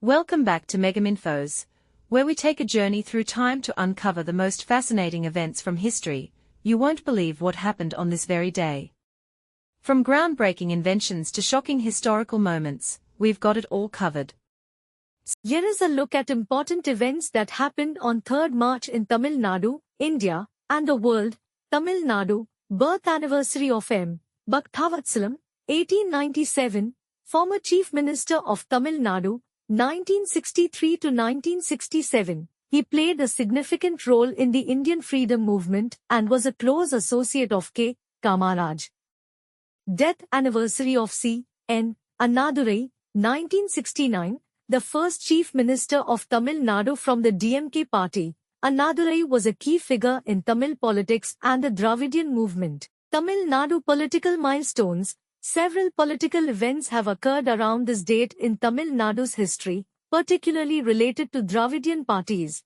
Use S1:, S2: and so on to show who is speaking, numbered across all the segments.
S1: Welcome back to Megaminfos, where we take a journey through time to uncover the most fascinating events from history. You won't believe what happened on this very day. From groundbreaking inventions to shocking historical moments, we've got it all covered.
S2: Here is a look at important events that happened on 3rd March in Tamil Nadu, India, and the world. Tamil Nadu, birth anniversary of M. Bhakthavatsalam, 1897, former Chief Minister of Tamil Nadu, 1963 to 1967. He played a significant role in the Indian freedom movement and was a close associate of K. Kamaraj. Death anniversary of C. N. Annadurai, 1969, the first Chief Minister of Tamil Nadu from the DMK party. Annadurai was a key figure in Tamil politics and the Dravidian movement. Tamil Nadu political milestones. Several political events have occurred around this date in Tamil Nadu's history, particularly related to Dravidian parties.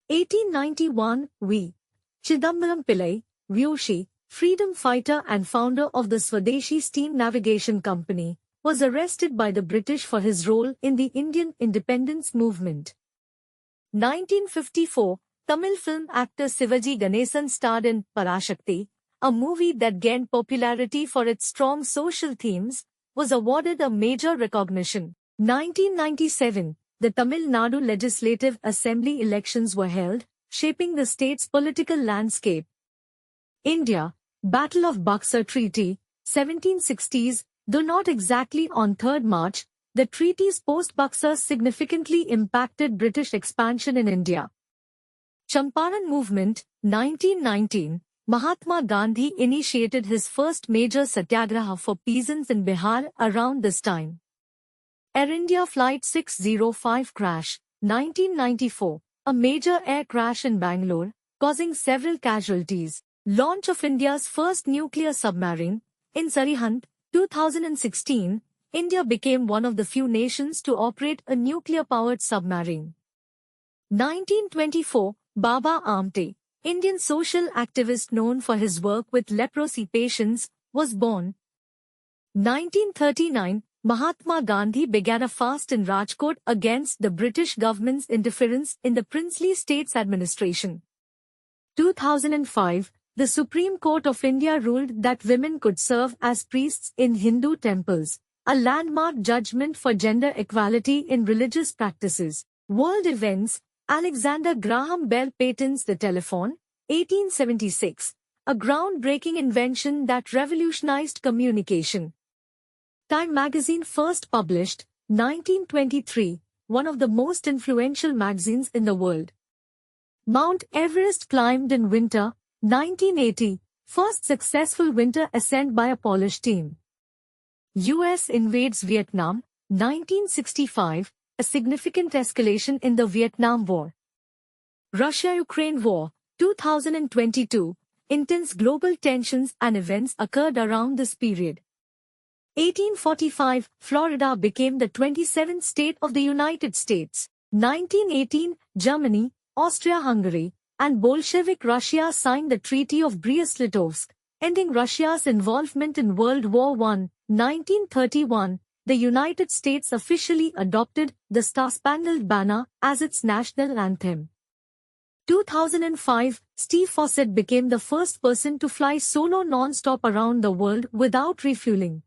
S2: 1891, V. Chidambaram Pillai, Vyushi, freedom fighter and founder of the Swadeshi Steam Navigation Company, was arrested by the British for his role in the Indian independence movement. 1954, Tamil film actor Sivaji Ganesan starred in Parashakti, a movie that gained popularity for its strong social themes, was awarded a major recognition. 1997, the Tamil Nadu Legislative Assembly elections were held, shaping the state's political landscape. India, Battle of Buxar Treaty, 1760s, though not exactly on 3rd March, the treaties post-Buxar significantly impacted British expansion in India. Champaran Movement, 1919, Mahatma Gandhi initiated his first major satyagraha for peasants in Bihar around this time. Air India Flight 605 crash, 1994, a major air crash in Bangalore, causing several casualties. Launch of India's first nuclear submarine, in Sarihand, 2016, India became one of the few nations to operate a nuclear-powered submarine. 1924, Baba Amte, Indian social activist known for his work with leprosy patients, was born. 1939, Mahatma Gandhi began a fast in Rajkot against the British government's interference in the princely state's administration. 2005, the Supreme Court of India ruled that women could serve as priests in Hindu temples, a landmark judgment for gender equality in religious practices. World events. Alexander Graham Bell patents the telephone, 1876, a groundbreaking invention that revolutionized communication. Time magazine first published, 1923, one of the most influential magazines in the world. Mount Everest climbed in winter, 1980, first successful winter ascent by a Polish team. US invades Vietnam, 1965, a significant escalation in the Vietnam War. Russia-Ukraine War, 2022, intense global tensions and events occurred around this period. 1845, Florida became the 27th state of the United States. 1918, Germany, Austria-Hungary, and Bolshevik Russia signed the Treaty of Brest-Litovsk, ending Russia's involvement in World War I. 1931, the United States officially adopted the Star-Spangled Banner as its national anthem. 2005, Steve Fossett became the first person to fly solo non-stop around the world without refueling.